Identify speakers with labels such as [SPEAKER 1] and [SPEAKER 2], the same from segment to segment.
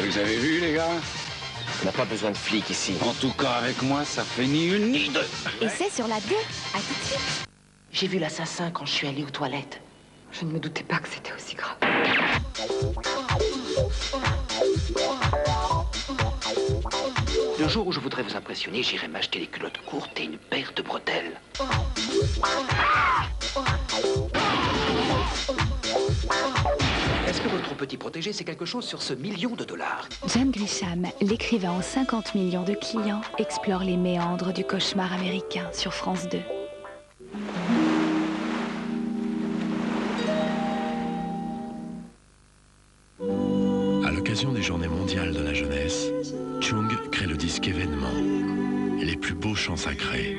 [SPEAKER 1] Vous avez vu, les gars?
[SPEAKER 2] On n'a pas besoin de flics ici.
[SPEAKER 1] En tout cas, avec moi, ça fait ni une ni deux.
[SPEAKER 3] Et c'est sur la 2. À tout de suite.
[SPEAKER 2] J'ai vu l'assassin quand je suis allée aux toilettes.
[SPEAKER 4] Je ne me doutais pas que c'était aussi grave.
[SPEAKER 2] Le jour où je voudrais vous impressionner, j'irai m'acheter des culottes courtes et une paire de bretelles. Est-ce que votre petit protégé sait quelque chose sur ce $1 million?
[SPEAKER 3] John Grisham, l'écrivain aux 50 millions de clients, explore les méandres du cauchemar américain sur France 2.
[SPEAKER 5] À l'occasion des Journées mondiales de la jeunesse, Chung crée le disque événement, les plus beaux chants sacrés.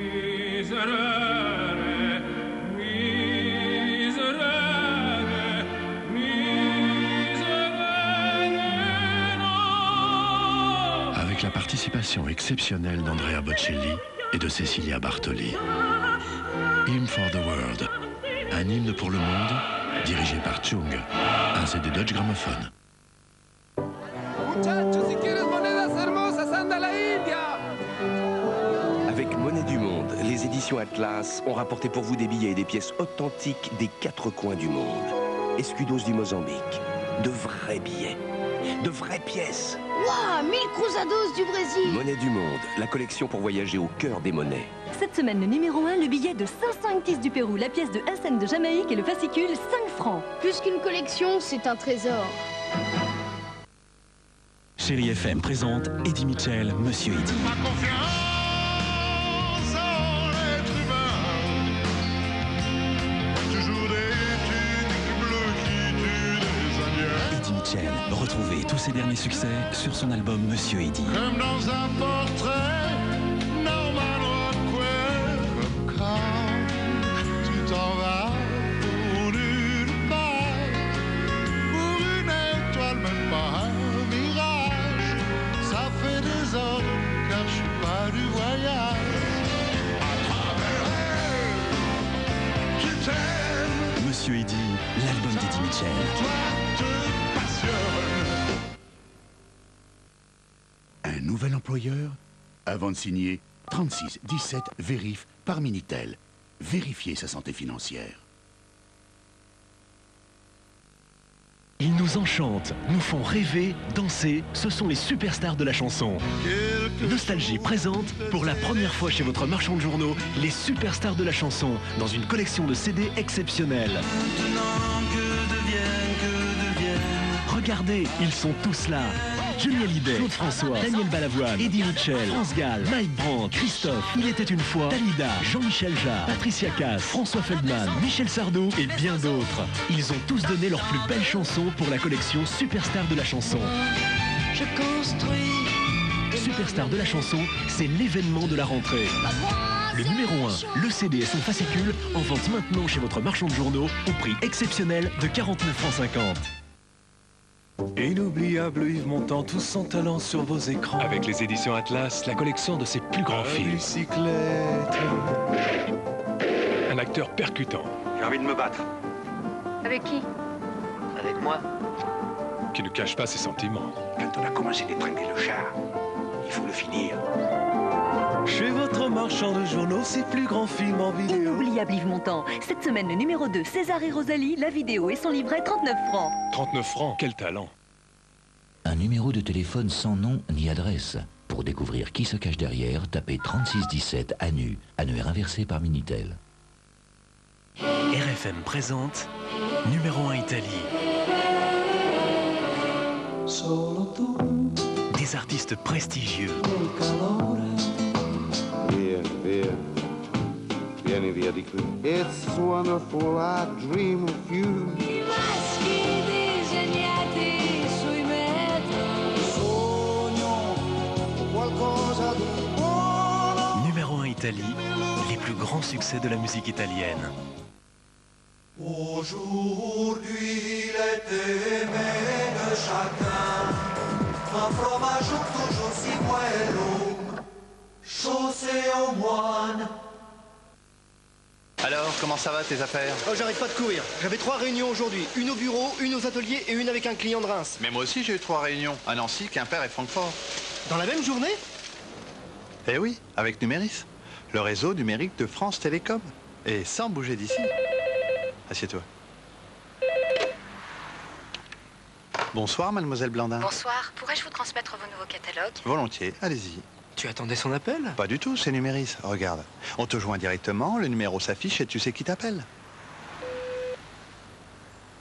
[SPEAKER 5] Avec la participation exceptionnelle d'Andrea Bocelli et de Cecilia Bartoli. Hymn for the World, un hymne pour le monde, dirigé par Chung, un CD Deutsche Grammophon.
[SPEAKER 6] Avec Monnaie du Monde, les éditions Atlas ont rapporté pour vous des billets et des pièces authentiques des 4 coins du monde. Escudos du Mozambique, de vrais billets, de vraies pièces.
[SPEAKER 7] Waouh, 1000 cruzados du Brésil.
[SPEAKER 6] Monnaie du Monde, la collection pour voyager au cœur des monnaies.
[SPEAKER 8] Cette semaine, le numéro 1, le billet de 500 Nc'tis du Pérou, la pièce de 1 cent de Jamaïque et le fascicule 5 francs.
[SPEAKER 7] Plus qu'une collection, c'est un trésor.
[SPEAKER 9] Chérie FM présente Eddie Mitchell, Monsieur Eddie.
[SPEAKER 10] Ma confiance en l'être humain. Toujours des tuniques bleues qui tuent des indiens.
[SPEAKER 9] Eddie Mitchell, retrouvez tous ses derniers succès sur son album Monsieur Eddie.
[SPEAKER 10] Comme dans un portrait, Norman Rockwell. Comme quand tu t'en vas pour nulle part, pour une étoile, même pas un mirage. Ça fait des heures car je suis pas du voyage. À travers elle, tu t'aimes.
[SPEAKER 9] Monsieur Eddie, l'album d'Eddie Mitchell.
[SPEAKER 10] Toi te passionne.
[SPEAKER 11] Un nouvel employeur? Avant de signer, 36 17 Vérif par Minitel. Vérifiez sa santé financière.
[SPEAKER 9] Ils nous enchantent, nous font rêver, danser, ce sont les superstars de la chanson. Nostalgie présente, pour la première fois chez votre marchand de journaux, les superstars de la chanson, dans une collection de CD exceptionnelle. Regardez, ils sont tous là. Julien Hallyday, Claude François, Daniel Balavoine, Eddie Mitchell, France Gall, Mike Brandt, Christophe, Il était une fois, Dalida, Jean-Michel Jarre, Patricia Cass, François Feldman, Michel Sardou et bien d'autres. Ils ont tous donné leurs plus belles chansons pour la collection Superstar de la chanson.
[SPEAKER 10] Je construis.
[SPEAKER 9] Superstar de la chanson, c'est l'événement de la rentrée. Le numéro 1, le CD et son fascicule, en vente maintenant chez votre marchand de journaux au prix exceptionnel de 49,50 francs.
[SPEAKER 12] Inoubliable Yves Montand, tous son talent sur vos écrans.
[SPEAKER 13] Avec les éditions Atlas, la collection de ses plus grands films.
[SPEAKER 12] Bicyclette.
[SPEAKER 13] Un acteur percutant.
[SPEAKER 14] J'ai envie de me battre.
[SPEAKER 7] Avec qui?
[SPEAKER 2] Avec moi.
[SPEAKER 13] Qui ne cache pas ses sentiments.
[SPEAKER 14] Quand on a commencé d'étrangler le chat, il faut le finir.
[SPEAKER 12] Chez votre marchand de journaux, ses plus grands films en vidéo.
[SPEAKER 8] Inoubliable Yves Montand. Cette semaine, le numéro 2, César et Rosalie, la vidéo et son livret, 39 francs.
[SPEAKER 13] 39 francs, quel talent.
[SPEAKER 15] Un numéro de téléphone sans nom ni adresse. Pour découvrir qui se cache derrière, tapez 3617 ANU, annuaire inversé par Minitel.
[SPEAKER 9] RFM présente numéro 1 Italie. Des artistes prestigieux.
[SPEAKER 16] Via, via, vieni via di qui. It's wonderful, I dream of you.
[SPEAKER 17] I maschi disegnati sui metri.
[SPEAKER 10] Sogno qualcosa di buono.
[SPEAKER 9] Numéro 1 Italie, les plus grands succès de la musique italienne.
[SPEAKER 10] Aujourd'hui, l'été aimé de chacun. Un fromage toujours si moelleux, chaussé aux moines.
[SPEAKER 18] Alors, comment ça va tes affaires?
[SPEAKER 19] Oh, j'arrête pas de courir. J'avais 3 réunions aujourd'hui. Une au bureau, une aux ateliers et une avec un client de Reims.
[SPEAKER 18] Mais moi aussi j'ai eu 3 réunions. À Nancy, Quimper et Francfort.
[SPEAKER 19] Dans la même journée?
[SPEAKER 18] Eh oui, avec Numéris. Le réseau numérique de France Télécom. Et sans bouger d'ici. Assieds-toi. Bonsoir, mademoiselle Blandin.
[SPEAKER 20] Bonsoir. Pourrais-je vous transmettre vos nouveaux catalogues?
[SPEAKER 18] Volontiers, allez-y.
[SPEAKER 19] Tu attendais son appel?
[SPEAKER 18] Pas du tout, c'est Numéris. Regarde, on te joint directement, le numéro s'affiche et tu sais qui t'appelle.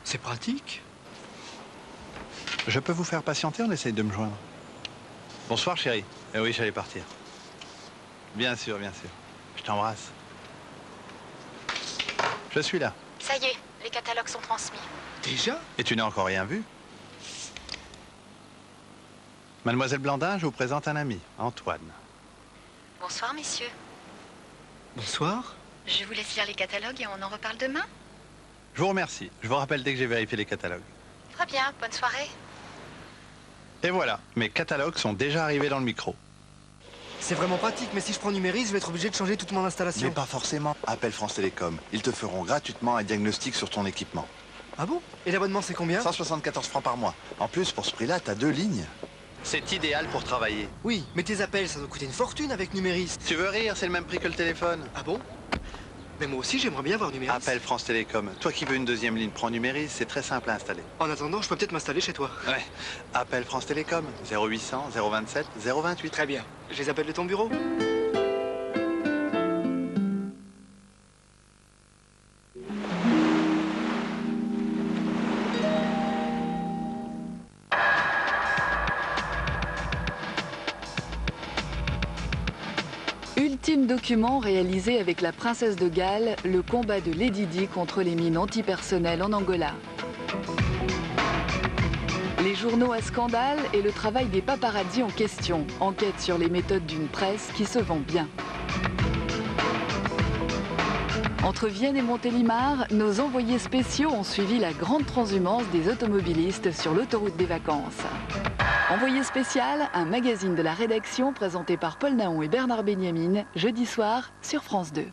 [SPEAKER 19] C'est pratique.
[SPEAKER 18] Je peux vous faire patienter, on essaye de me joindre. Bonsoir, chérie. Eh oui, j'allais partir. Bien sûr, bien sûr. Je t'embrasse. Je suis là.
[SPEAKER 20] Ça y est, les catalogues sont transmis.
[SPEAKER 19] Déjà?
[SPEAKER 18] Et tu n'as encore rien vu? Mademoiselle Blandin, je vous présente un ami, Antoine.
[SPEAKER 20] Bonsoir, messieurs.
[SPEAKER 19] Bonsoir.
[SPEAKER 20] Je vous laisse lire les catalogues et on en reparle demain.
[SPEAKER 18] Je vous remercie. Je vous rappelle dès que j'ai vérifié les catalogues.
[SPEAKER 20] Très bien, bonne soirée.
[SPEAKER 18] Et voilà, mes catalogues sont déjà arrivés dans le micro.
[SPEAKER 19] C'est vraiment pratique, mais si je prends Numéris, je vais être obligé de changer toute mon installation.
[SPEAKER 18] Mais pas forcément. Appelle France Télécom. Ils te feront gratuitement un diagnostic sur ton équipement.
[SPEAKER 19] Ah bon? Et l'abonnement, c'est combien?
[SPEAKER 18] 174 francs par mois. En plus, pour ce prix-là, t'as 2 lignes. C'est idéal pour travailler.
[SPEAKER 19] Oui, mais tes appels, ça doit coûter une fortune avec Numéris.
[SPEAKER 18] Tu veux rire, c'est le même prix que le téléphone.
[SPEAKER 19] Ah bon? Mais moi aussi, j'aimerais bien avoir Numéris.
[SPEAKER 18] Appelle France Télécom. Toi qui veux une 2e ligne, prends Numéris, c'est très simple à installer.
[SPEAKER 19] En attendant, je peux peut-être m'installer chez toi.
[SPEAKER 18] Ouais. Appelle France Télécom. 0800 027 028.
[SPEAKER 19] Très bien. Je les appelle de ton bureau.
[SPEAKER 21] Ultime document réalisé avec la princesse de Galles, le combat de Lady Di contre les mines antipersonnelles en Angola. Les journaux à scandale et le travail des paparazzis en question. Enquête sur les méthodes d'une presse qui se vend bien. Entre Vienne et Montélimar, nos envoyés spéciaux ont suivi la grande transhumance des automobilistes sur l'autoroute des vacances. Envoyé spécial, un magazine de la rédaction présenté par Paul Naon et Bernard Benjamin, jeudi soir sur France 2.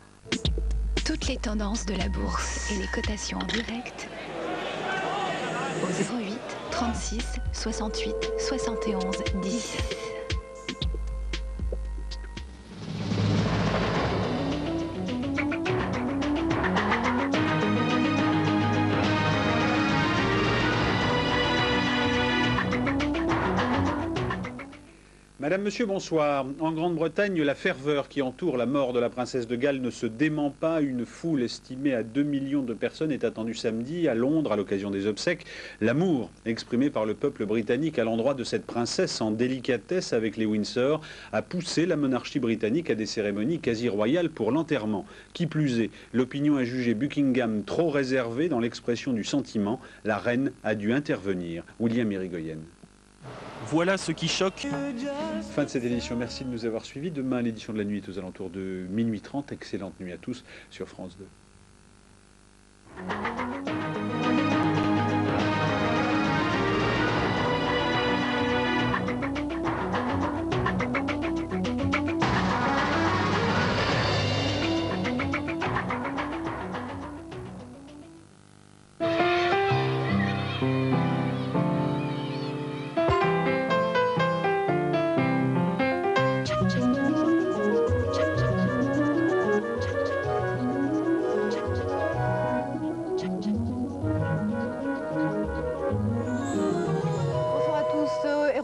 [SPEAKER 3] Toutes les tendances de la bourse et les cotations en direct au 08 36 68 71 10.
[SPEAKER 22] Madame, Monsieur, bonsoir. En Grande-Bretagne, la ferveur qui entoure la mort de la princesse de Galles ne se dément pas. Une foule estimée à 2 millions de personnes est attendue samedi à Londres à l'occasion des obsèques. L'amour exprimé par le peuple britannique à l'endroit de cette princesse en délicatesse avec les Windsor a poussé la monarchie britannique à des cérémonies quasi royales pour l'enterrement. Qui plus est, l'opinion a jugé Buckingham trop réservé dans l'expression du sentiment. La reine a dû intervenir. William Irigoyen.
[SPEAKER 23] Voilà ce qui choque.
[SPEAKER 22] Fin de cette édition, merci de nous avoir suivis. Demain, l'édition de la nuit est aux alentours de minuit 30. Excellente nuit à tous sur France 2.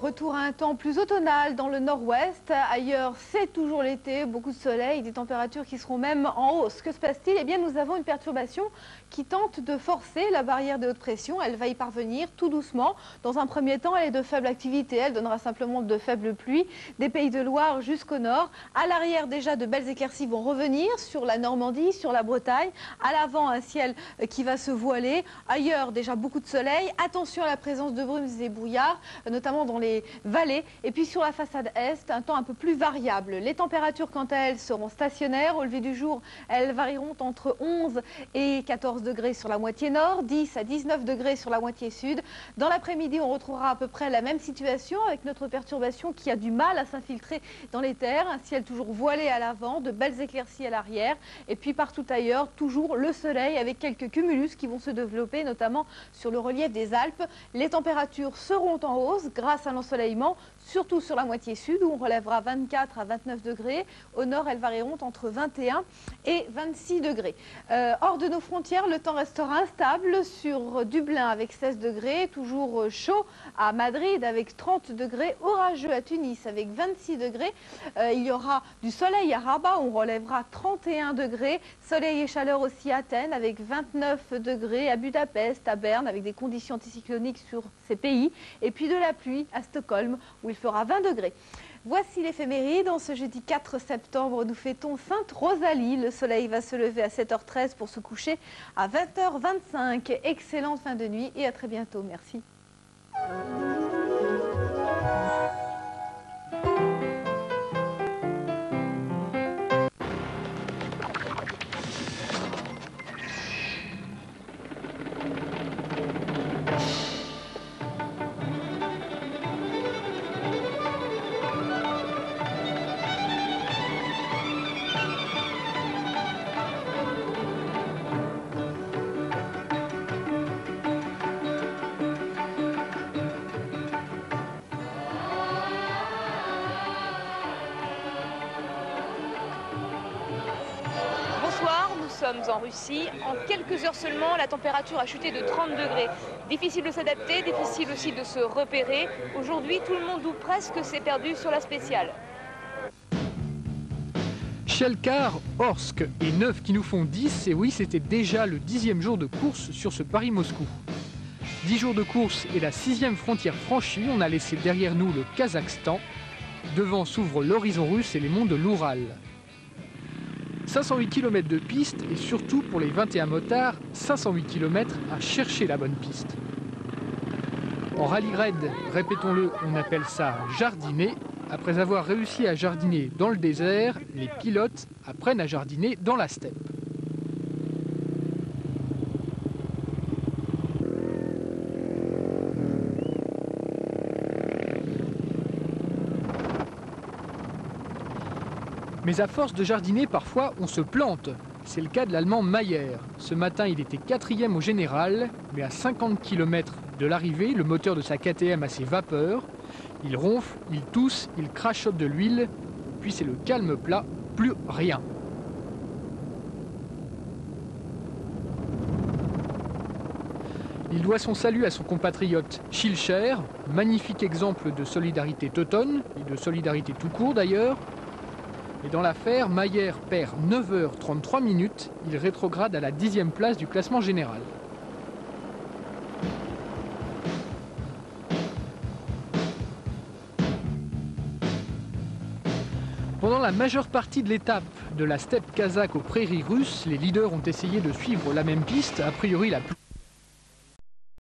[SPEAKER 24] Retour à un temps plus automnal dans le nord-ouest. Ailleurs, c'est toujours l'été, beaucoup de soleil, des températures qui seront même en hausse. Que se passe-t-il? Eh bien, nous avons une perturbation qui tente de forcer la barrière de haute pression. Elle va y parvenir tout doucement. Dans un premier temps, elle est de faible activité. Elle donnera simplement de faibles pluies des Pays de Loire jusqu'au nord. À l'arrière, déjà, de belles éclaircies vont revenir sur la Normandie, sur la Bretagne. À l'avant, un ciel qui va se voiler. Ailleurs, déjà, beaucoup de soleil. Attention à la présence de brumes et brouillards, notamment dans les vallées. Et puis sur la façade est, un temps un peu plus variable. Les températures, quant à elles, seront stationnaires. Au lever du jour, elles varieront entre 11 et 14 degrés sur la moitié nord, 10 à 19 degrés sur la moitié sud. Dans l'après-midi, on retrouvera à peu près la même situation avec notre perturbation qui a du mal à s'infiltrer dans les terres. Un ciel toujours voilé à l'avant, de belles éclaircies à l'arrière. Et puis partout ailleurs, toujours le soleil avec quelques cumulus qui vont se développer, notamment sur le relief des Alpes. Les températures seront en hausse grâce à l'ensoleillement, surtout sur la moitié sud où on relèvera 24 à 29 degrés. Au nord, elles varieront entre 21 et 26 degrés. Hors de nos frontières, le temps restera instable sur Dublin avec 16 degrés, toujours chaud à Madrid avec 30 degrés, orageux à Tunis avec 26 degrés. Il y aura du soleil à Rabat, on relèvera 31 degrés. Soleil et chaleur aussi à Athènes avec 29 degrés, à Budapest, à Berne avec des conditions anticycloniques sur ces pays. Et puis de la pluie à Stockholm où il fera 20 degrés. Voici l'éphéméride. En ce jeudi 4 septembre, nous fêtons Sainte Rosalie. Le soleil va se lever à 7h13 pour se coucher à 20h25. Excellente fin de nuit et à très bientôt. Merci.
[SPEAKER 1] Nous sommes en Russie. En quelques heures seulement, la température a chuté de 30 degrés. Difficile de s'adapter, difficile aussi de se repérer. Aujourd'hui, tout le monde ou presque s'est perdu sur la spéciale.
[SPEAKER 4] Shelkar, Orsk et 9 qui nous font 10. Et oui, c'était déjà le 10e jour de course sur ce Paris-Moscou. 10 jours de course et la 6e frontière franchie. On a laissé derrière nous le Kazakhstan. Devant s'ouvre l'horizon russe et les monts de l'Oural. 508 km de piste et surtout pour les 21 motards, 508 km à chercher la bonne piste. En rallye raid, répétons-le, on appelle ça jardiner. Après avoir réussi à jardiner dans le désert, les pilotes apprennent à jardiner dans la steppe. Mais à force de jardiner, parfois, on se plante. C'est le cas de l'Allemand Mayer. Ce matin, il était 4e au général, mais à 50 km de l'arrivée, le moteur de sa KTM a ses vapeurs. Il ronfle, il tousse, il crachote de l'huile, puis c'est le calme plat, plus rien. Il doit son salut à son compatriote Schilcher, magnifique exemple de solidarité teutonne, et de solidarité tout court d'ailleurs. Et dans l'affaire, Mayer perd 9h33 minutes. Il rétrograde à la 10e place du classement général. Pendant la majeure partie de l'étape de la steppe kazakh aux prairies russes, les leaders ont essayé de suivre la même piste, a priori la plus